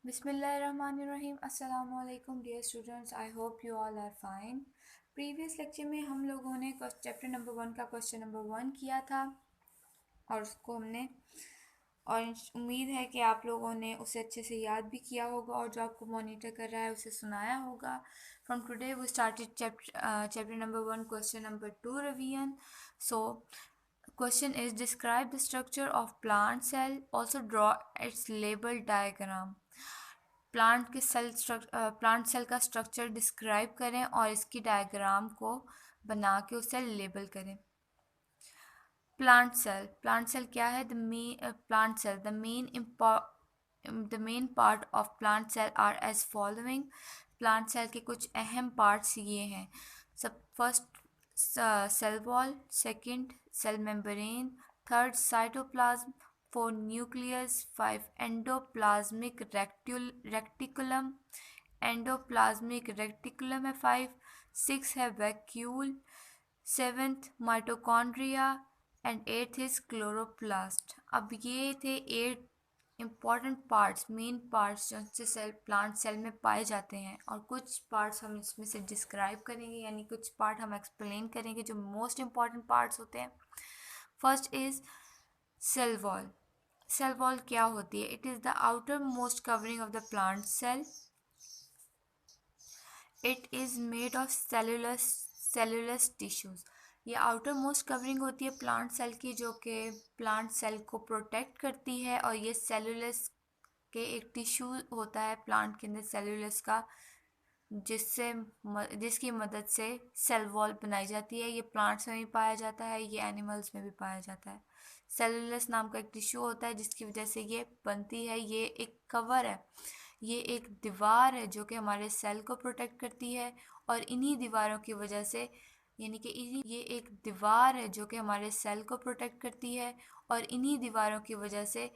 बिस्मिल्लाहिर्रहमानिर्रहीम। अस्सलाम वालेकुम dear students, I hope you all are fine. Previous lecture में हम लोगों ने चैप्टर नंबर 1 का क्वेश्चन नंबर 1 किया था और उसको हमने और उम्मीद है कि आप लोगों ने उसे अच्छे से याद भी किया होगा और जो आपको मॉनिटर कर रहा है उसे सुनाया होगा। From today we started chapter number 1 question number 2 revision. So question is describe the structure of plant cell, also draw its label diagram। Plant cell का स्ट्रक्चर डिस्क्राइब करें और इसकी डायग्राम को बना के उसे लेबल करें। प्लांट सेल क्या है? Plant cell the main part of plant cell are as following. Plant cell के कुछ अहम पार्ट्स ये हैं। सब first cell wall, second cell membrane, third cytoplasm, 4 nucleus, 5 endoplasmic reticulum, endoplasmic reticulum है 5, 6 है vacuole, 7th mitochondria and 8th is chloroplast. अब ये थे 8 इम्पॉर्टेंट पार्ट्स, मेन पार्ट्स जो सेल प्लांट सेल में पाए जाते हैं और कुछ पार्ट्स हम इसमें से डिस्क्राइब करेंगे, यानी कुछ पार्ट हम एक्सप्लेन करेंगे जो मोस्ट इम्पॉर्टेंट पार्ट्स होते हैं। First is cell wall. Cell wall क्या होती है? It is the outermost covering of the plant cell. It is made of cellulose tissues. ये आउटर मोस्ट कवरिंग होती है प्लांट सेल की, जो कि प्लांट सेल को प्रोटेक्ट करती है, और ये सेलुलस के एक टिश्यू होता है प्लांट के अंदर सेलुलस का, जिसकी मदद से सेल वॉल बनाई जाती है। ये प्लांट्स में भी पाया जाता है, ये एनिमल्स में भी पाया जाता है। सेलुलस नाम का एक टिश्यू होता है जिसकी वजह से ये बनती है। ये एक कवर है, ये एक दीवार है जो कि हमारे सेल को प्रोटेक्ट करती है, और इन्हीं दीवारों की वजह से, यानी कि ये एक दीवार है जो कि हमारे सेल को प्रोटेक्ट करती है, और इन्हीं दीवारों की वजह से,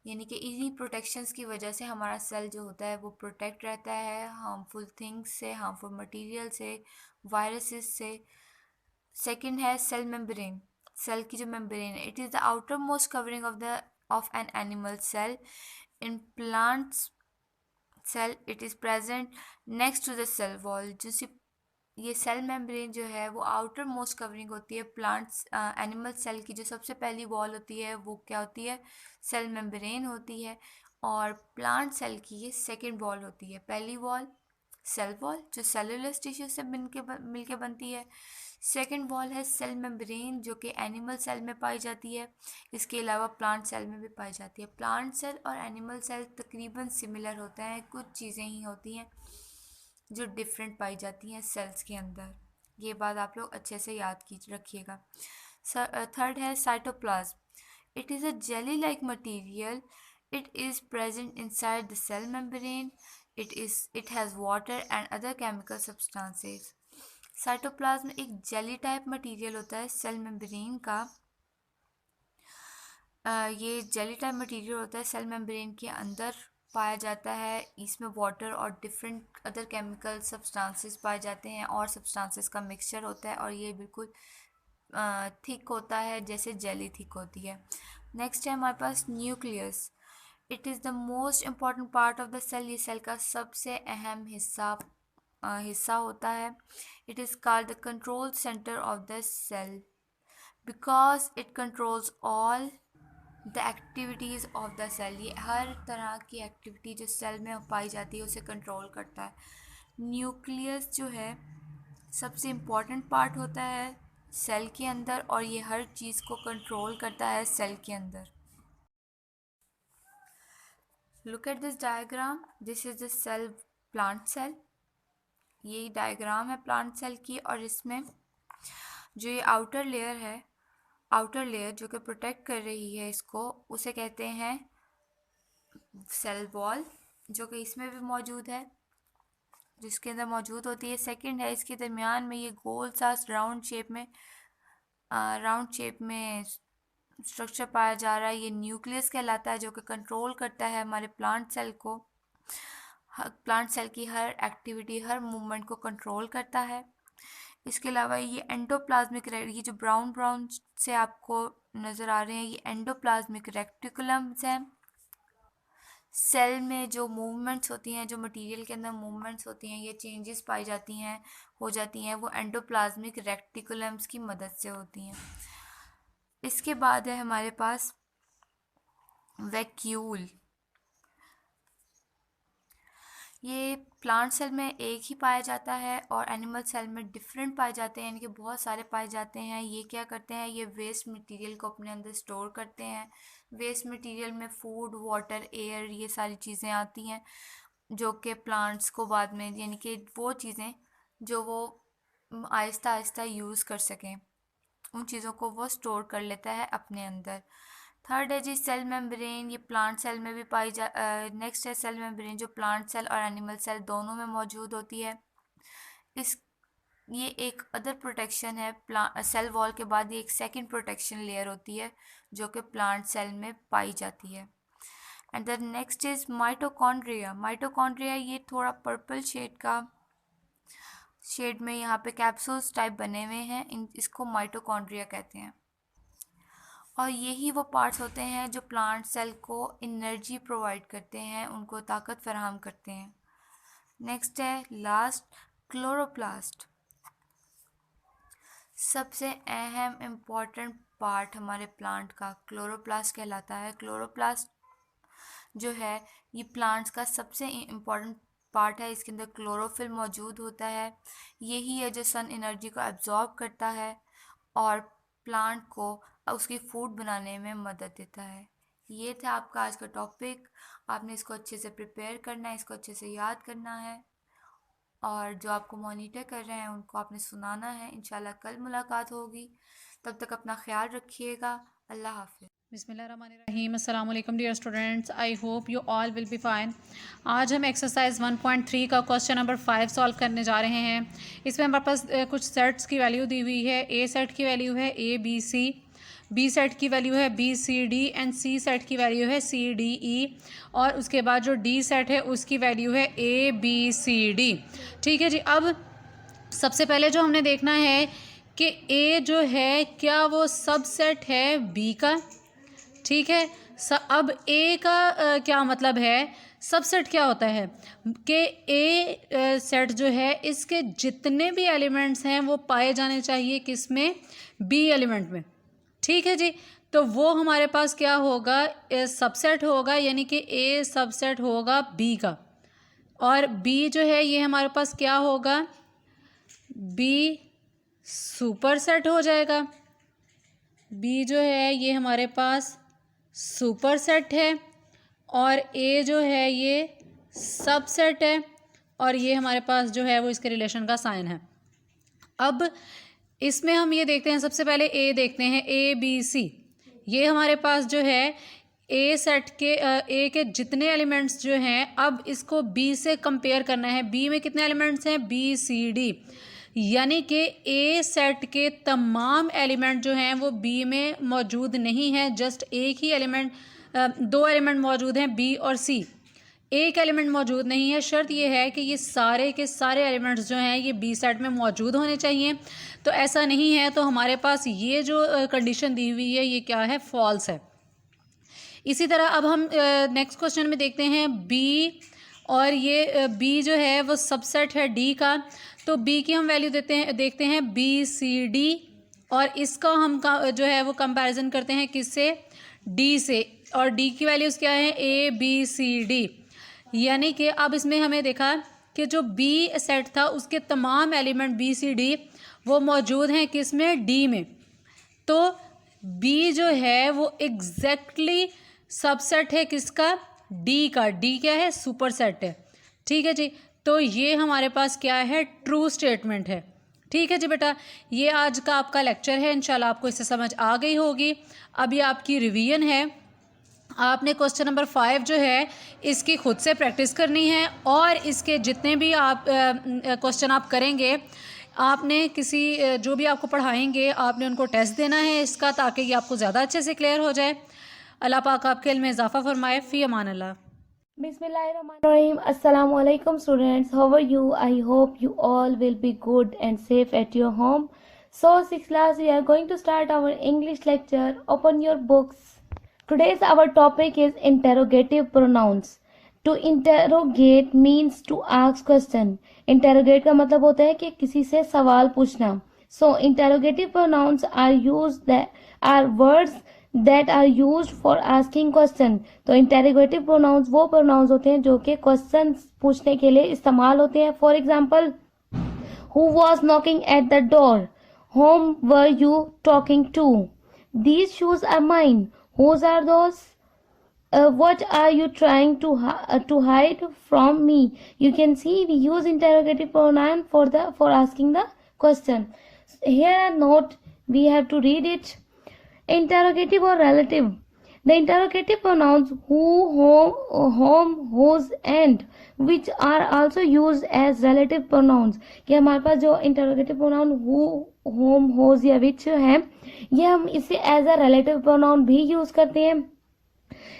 यानी कि इन्हीं प्रोटेक्शंस की वजह से हमारा सेल जो होता है वो प्रोटेक्ट रहता है हार्मफुल थिंग्स से, हार्मफुल मटेरियल से, वायरसेस से। सेकंड है सेल मेम्ब्रेन। सेल की जो मेम्ब्रेन है, it is the outermost covering of an animal cell. In plants cell it is present next to the cell wall. जैसे ये cell membrane जो है वो आउटर मोस्ट कवरिंग होती है प्लांट्स एनिमल सेल की। जो सबसे पहली वॉल होती है वो क्या होती है? सेल मेम्ब्रेन होती है। और प्लांट सेल की ये सेकेंड वॉल होती है। पहली वॉल सेल वॉल जो सेलुलस टिश्यू से मिलके बनती है। सेकेंड वॉल है सेल मेम्ब्रेन जो कि एनिमल सेल में पाई जाती है। इसके अलावा प्लांट सेल में भी पाई जाती है। प्लांट सेल और एनिमल सेल तकरीबन सिमिलर होते हैं, कुछ चीज़ें ही होती हैं जो डिफरेंट पाई जाती हैं सेल्स के अंदर। ये बात आप लोग अच्छे से याद रखिएगा। थर्ड है cytoplasm. It is a jelly like material. It is present inside the cell membrane. It has water and other chemical substances. Cytoplasm एक जेली टाइप मटेरियल होता है सेल मेम्ब्रेन का। ये जेली टाइप मटेरियल होता है, cell membrane के अंदर पाया जाता है। इसमें वाटर और डिफरेंट अदर केमिकल सब्सटेंसेस पाए जाते हैं और सब्सटेंसेस का मिक्सचर होता है, और ये बिल्कुल थिक होता है जैसे जेली थिक होती है। नेक्स्ट है हमारे पास nucleus. It is the most important part of the cell. ये सेल का सबसे अहम हिस्सा होता है। It is called the control centre of the cell because it controls all the activities of the cell. ये हर तरह की एक्टिविटी जो सेल में पाई जाती है उसे कंट्रोल करता है। न्यूक्लियस जो है सबसे इम्पॉर्टेंट पार्ट होता है सेल के अंदर, और ये हर चीज़ को कंट्रोल करता है सेल के अंदर। Look at this diagram. This is the cell, plant cell. ये डायग्राम है प्लांट सेल की, और इसमें जो ये आउटर लेयर है, आउटर लेयर जो कि प्रोटेक्ट कर रही है इसको, उसे कहते हैं सेल वॉल, जो कि इसमें भी मौजूद है, जिसके अंदर मौजूद होती है। सेकंड है इसके दरमियान में ये गोल सा राउंड शेप में स्ट्रक्चर पाया जा रहा है। ये न्यूक्लियस कहलाता है, जो कि कंट्रोल करता है हमारे प्लांट सेल को। प्लांट सेल की हर एक्टिविटी, हर मूवमेंट को कंट्रोल करता है। इसके अलावा ये एंडोप्लाज्मिक, ये जो ब्राउन ब्राउन से आपको नज़र आ रहे हैं, ये एंडोप्लाज्मिक रेक्टिकुलम्स हैं। सेल में जो मूवमेंट्स होती हैं, जो मटेरियल के अंदर मूवमेंट्स होती हैं, ये चेंजेस पाई जाती हैं, हो जाती हैं, वो एंडोप्लाज्मिक रेक्टिकुलम्स की मदद से होती हैं। इसके बाद है हमारे पास वैक्यूल। ये प्लांट सेल में एक ही पाया जाता है और एनिमल सेल में डिफरेंट पाए जाते हैं, यानी कि बहुत सारे पाए जाते हैं। ये क्या करते हैं, ये वेस्ट मटेरियल को अपने अंदर स्टोर करते हैं। वेस्ट मटेरियल में फूड, वाटर, एयर, ये सारी चीज़ें आती हैं जो कि प्लांट्स को बाद में, यानी कि वो चीज़ें जो वो आहिस्ता आहिस्ता यूज़ कर सकें, उन चीज़ों को वो स्टोर कर लेता है अपने अंदर। थर्ड है जी सेल मेम्ब्रेन। ये प्लांट सेल में भी पाई जा नेक्स्ट है सेल मेम्ब्रेन, जो प्लांट सेल और एनिमल सेल दोनों में मौजूद होती है। इस ये एक अदर प्रोटेक्शन है। सेल वॉल के बाद ये एक सेकंड प्रोटेक्शन लेयर होती है जो कि प्लांट सेल में पाई जाती है। And the next is mitochondria. Mitochondria ये थोड़ा पर्पल शेड में यहाँ पे कैप्सूल्स टाइप बने हुए हैं, इसको माइटोकॉन्ड्रिया कहते हैं। और यही वो पार्ट्स होते हैं जो प्लांट सेल को एनर्जी प्रोवाइड करते हैं, उनको ताकत फराहम करते हैं। नेक्स्ट है लास्ट, क्लोरोप्लास्ट। सबसे अहम इम्पॉर्टेंट पार्ट हमारे प्लांट का क्लोरोप्लास्ट कहलाता है। क्लोरोप्लास्ट जो है ये प्लांट्स का सबसे इम्पॉर्टेंट पार्ट है। इसके अंदर क्लोरोफिल मौजूद होता है। यही है जो सन एनर्जी को एब्जॉर्ब करता है और प्लांट को उसकी फूड बनाने में मदद देता है। ये था आपका आज का टॉपिक। आपने इसको अच्छे से प्रिपेयर करना है, इसको अच्छे से याद करना है, और जो आपको मॉनिटर कर रहे हैं उनको आपने सुनाना है। इंशाल्लाह कल मुलाकात होगी, तब तक अपना ख्याल रखिएगा। अल्लाह हाफिज़। बिस्मिल्लाहिर्रहमानिर्रहीम। अस्सलाम वालेकुम dear students, I hope you all will be fine. आज हम एक्सरसाइज 1.3 का क्वेश्चन नंबर 5 सॉल्व करने जा रहे हैं। इसमें हमारे पास कुछ सेट्स की वैल्यू दी हुई है। ए सेट की वैल्यू है ABC, बी सेट की वैल्यू है BCD एंड सी सेट की वैल्यू है CDE, और उसके बाद जो डी सेट है उसकी वैल्यू है ABCD। ठीक है जी। अब सबसे पहले जो हमने देखना है कि ए जो है क्या वो सबसेट है बी का। ठीक है। अब ए का क्या मतलब है, सबसेट क्या होता है कि ए सेट जो है इसके जितने भी एलिमेंट्स हैं वो पाए जाने चाहिए किसमें, बी एलिमेंट में। ठीक है जी। तो वो हमारे पास क्या होगा, सबसेट होगा, यानी कि ए सबसेट होगा बी का। और बी जो है ये हमारे पास क्या होगा, बी सुपर सेट हो जाएगा। बी जो है ये हमारे पास सुपर सेट है और ए जो है ये सबसेट है, और ये हमारे पास जो है वो इसके रिलेशन का साइन है। अब इसमें हम ये देखते हैं, सबसे पहले ए देखते हैं, ABC। ये हमारे पास जो है ए सेट के ए के जितने एलिमेंट्स जो हैं, अब इसको बी से कंपेयर करना है। बी में कितने एलिमेंट्स हैं, BCD, यानी कि ए सेट के तमाम एलिमेंट जो हैं वो बी में मौजूद नहीं है। जस्ट एक ही एलिमेंट, दो एलिमेंट मौजूद हैं, बी और सी। एक एलिमेंट मौजूद नहीं है। शर्त ये है कि ये सारे के सारे एलिमेंट्स जो हैं ये बी सेट में मौजूद होने चाहिए। तो ऐसा नहीं है, तो हमारे पास ये जो कंडीशन दी हुई है ये क्या है, फॉल्स है। इसी तरह अब हम नेक्स्ट क्वेश्चन में देखते हैं बी, और ये बी जो है वो सबसेट है डी का। तो बी की हम वैल्यू देखते हैं BCD, और इसका हम जो है वो कंपैरिजन करते हैं किससे, डी से। और डी की वैल्यूज़ क्या है, ABCD, यानी कि अब इसमें हमें देखा कि जो बी सेट था उसके तमाम एलिमेंट BCD वो मौजूद हैं किसमें, डी में। तो बी जो है वो एग्जैक्टली सबसेट है किसका, डी का। डी क्या है, सुपर सेट है। ठीक है जी। तो ये हमारे पास क्या है, ट्रू स्टेटमेंट है। ठीक है जी बेटा, ये आज का आपका लेक्चर है। इंशाल्लाह आपको इससे समझ आ गई होगी। अभी आपकी रिवीजन है। आपने क्वेश्चन नंबर 5 जो है इसकी खुद से प्रैक्टिस करनी है, और इसके जितने भी आप क्वेश्चन आप करेंगे, आपने किसी जो भी आपको पढ़ाएंगे आपने उनको टेस्ट देना है इसका, ताकि ये आपको ज़्यादा अच्छे से क्लियर हो जाए। अल्लाह पाक आपके इल्म में इजाफ़ा फरमाए। फ़ी अमान अल्लाह। Bismillahirrahmanirrahim. Assalamu alaikum students. How are you? I hope you all will be good and safe at your home. So 6th class, we are going to start our English lecture. Open your books. Today's our topic is interrogative pronouns. To interrogate means to ask question. Interrogate का मतलब होता है कि किसी से सवाल पूछना। So interrogative pronouns are words that are used for asking question. तो इंटेरोगेटिव प्रोनाउंस वो प्रोनाउंस होते हैं जो कि क्वेश्चन पूछने के लिए इस्तेमाल होते हैं। For example, who was knocking at the door? Whom were you talking to? These shoes are mine. Whose are those? What are you trying to hide from me? You can see we use interrogative pronoun for asking the question. Here a note, we have to read it. Interrogative or relative. The interrogative pronouns who, whom, whose and which are also used as relative pronouns. कि हमारे पास जो interrogative pronoun who, whom, whose या which है, ये हम इसे as a relative pronoun भी use करते हैं।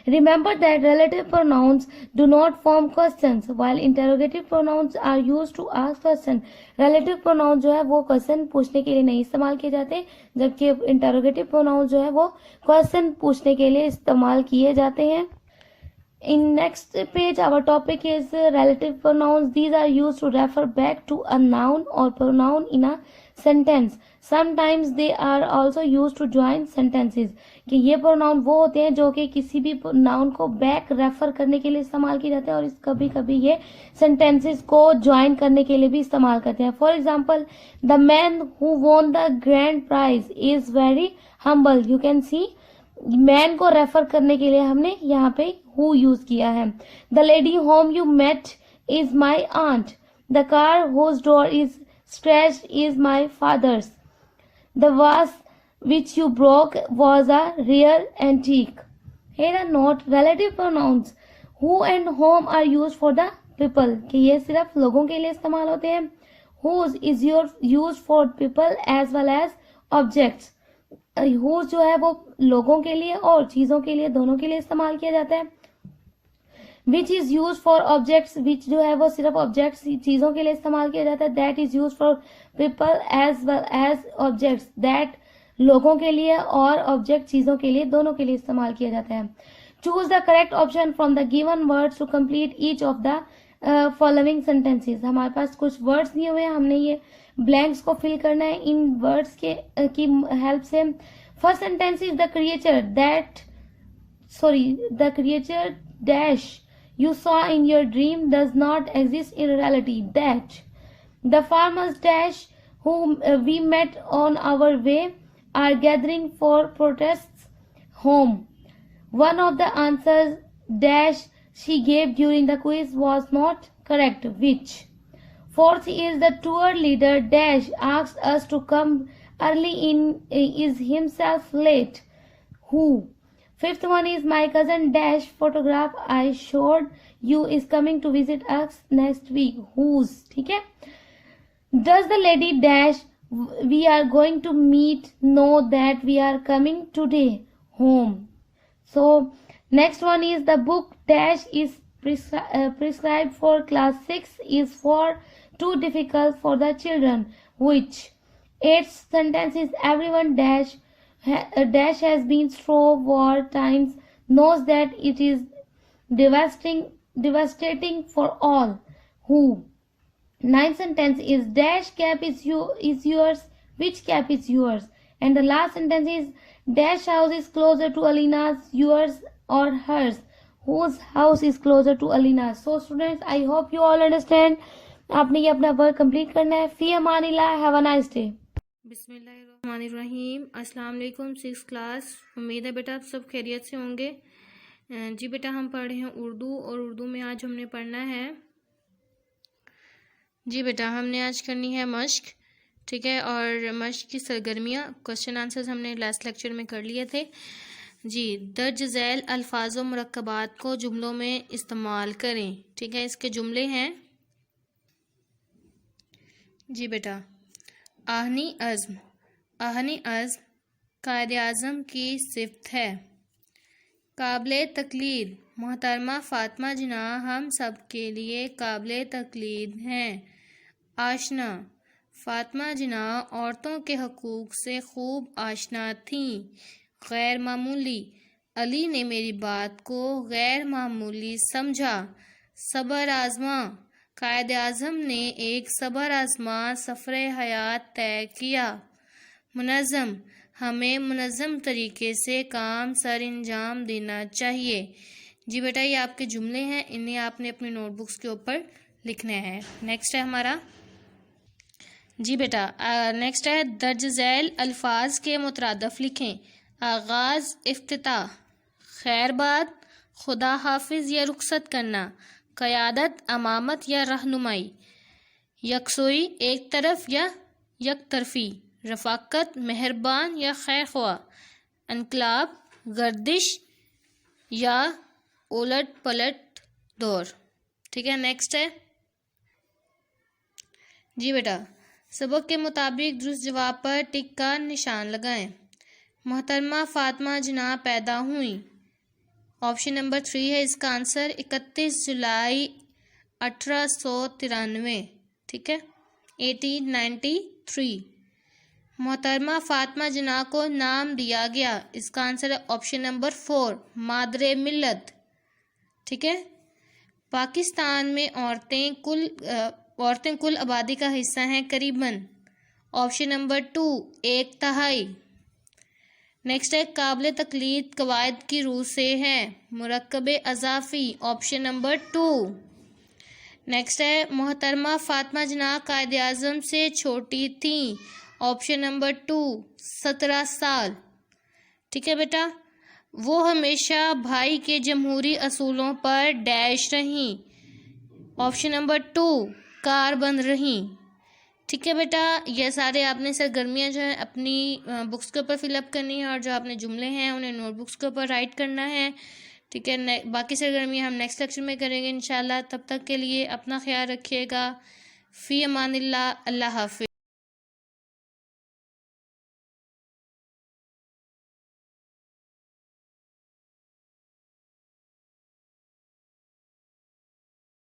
Remember that relative pronouns do not form questions, while interrogative pronouns are used to ask question. Relative pronouns जो है वो question पूछने के लिए नहीं इस्तेमाल किए जाते, जबकि interrogative pronouns जो है वो question पूछने के लिए इस्तेमाल किए जाते हैं। In next page, our topic is relative pronouns. These are used to refer back to a noun or pronoun in a sentence. Sometimes they are also used to join sentences. कि ये pronoun वो होते हैं जो कि किसी भी noun को बैक रेफर करने के लिए इस्तेमाल किए जाते हैं, और कभी कभी ये सेंटेंसेस को ज्वाइन करने के लिए भी इस्तेमाल करते हैं। For example, the man who won the grand prize is very humble. You can see man को रेफर करने के लिए हमने यहाँ पे हु यूज किया है। The lady whom you met is my aunt. The car whose door is scratched is my father's. The vase which you broke was a rare antique. Here a note, relative pronouns who and whom are used for the people, कि ये सिर्फ लोगों के लिए इस्तेमाल होते हैं। whose is used for people as well as objects. whose जो है वो लोगों के लिए और चीजों के लिए, दोनों के लिए इस्तेमाल किया जाता है। which is used for objects, which जो है वो सिर्फ objects चीजों के लिए इस्तेमाल किया जाता है। that is used for people as well as objects, that लोगों के लिए और ऑब्जेक्ट चीजों के लिए, दोनों के लिए इस्तेमाल किया जाता है। Choose the correct option from the given words to complete each of the following sentences. हमारे पास कुछ वर्ड्स दिए हुए हैं, हमने ये ब्लैंक्स को फिल करना है इन वर्ड्स के की हेल्प से। First sentence is the creature dash you saw in your dream does not exist in reality. That the farmers dash whom we met on our way are gathering for protests home. One of the answers dash she gave during the quiz was not correct. Which? Fourth is the tour leader dash asked us to come early in is himself late. Who? Fifth one is my cousin dash photograph I showed you is coming to visit us next week. Whose? ठीक है। Does the lady dash we are going to meet know that we are coming today home? So next one is the book dash is prescribed for class 6 is for too difficult for the children. Which? Eighth sentence is everyone dash has been through war times knows that it is devastating for all. Who? Ninth sentence is dash cap is yours. Which cap is yours? And the last sentence is dash house is closer to Alina's, yours or hers. Whose house is closer to Alina's? So students, I hope you all understand. आपने ये अपना work complete करना है। फी अमानिल्लाह, have a nice day. बिस्मिल्लाहिर्रहमानिर्रहीम। अस्सलाम वालेकुम 6th class. उम्मीद है बेटा आप सब खैरियत से होंगे। जी बेटा, हम पढ़ रहे हैं उर्दू, और उर्दू में आज हमने पढ़ना है, जी बेटा हमने आज करनी है मश्क, ठीक है। और मश्क की सरगर्मियाँ, क्वेश्चन आंसर्स हमने लास्ट लेक्चर में कर लिए थे जी। दर्ज झैल अल्फाज व मुरक्कबात को जुमलों में इस्तेमाल करें, ठीक है। इसके जुमले हैं जी बेटा। आहनी अज़्म, आहनी अज़्म कायदे आज़म की सिफ़त है। काबिल तक़लीद, मोहतरमा फ़ातिमा जिना हम सब के लिए काबिल तक़लीद हैं। आशना, फ़ातिमा जिना औरतों के हकूक़ से खूब आशना थीं। गैर मामूली, अली ने मेरी बात को गैर मामूली समझा। सबर आजमा, कायद आज़म ने एक सबर आजमा सफ़र हयात तय किया। मुनज़्ज़म, हमें मुनज़्ज़म तरीके से काम सर अंजाम देना चाहिए। जी बेटा, ये आपके जुमले हैं, इन्हें आपने अपनी नोटबुक्स के ऊपर लिखने हैं। नेक्स्ट है हमारा, जी बेटा, नेक्स्ट है दर्ज झैल अल्फाज के मुतरादफ लिखें। आगाज़, इफ्तिताह, खैरबाद, खुदा हाफिज या रुखसत करना, क़यादत, अमामत या रहनुमाई, यकसोई, एक तरफ या यकतरफी, रफ़ाकत, मेहरबान या खैर ख्वाह, इनकलाब, गर्दिश या उलट पलट दौर। ठीक है, नेक्स्ट है, जी बेटा, सबक के मुताबिक दुरुस्त जवाब पर टिक का निशान लगाएं। मोहतरमा फ़ातिमा जिन्ना पैदा हुई, ऑप्शन नंबर 3 है इसका आंसर 31 जुलाई 1893। ठीक है, 1893। मोहतरमा फ़ातिमा जिन्ना को नाम दिया गया, इसका आंसर है ऑप्शन नंबर 4 मादरे मिल्लत। ठीक है, पाकिस्तान में औरतें कुल आबादी का हिस्सा हैं करीबन, ऑप्शन नंबर 2 1/3। नेक्स्ट है काबिल तकलीद कवायद की रूह से है, मुरक्कब अज़ाफ़ी, ऑप्शन नंबर 2। नेक्स्ट है मोहतरमा फ़ातिमा जिन्ना कायद आज़म से छोटी थी, ऑप्शन नंबर 2 17 साल। ठीक है बेटा, वो हमेशा भाई के जमहूरी असूलों पर डैश रहीं, ऑप्शन नंबर 2 कारबंद रहीं। ठीक है बेटा, ये सारे आपने सरगर्मियाँ जो है अपनी बुक्स के ऊपर फिलअप करनी है और जो आपने जुमले हैं उन्हें नोटबुक्स के ऊपर राइट करना है। ठीक है, बाकी सरगर्मियाँ हम नेक्स्ट लेक्चर में करेंगे इंशाल्लाह। तब तक के लिए अपना ख्याल रखिएगा। फ़ी अमानिल्लाह, अल्लाह हाफ़िज़।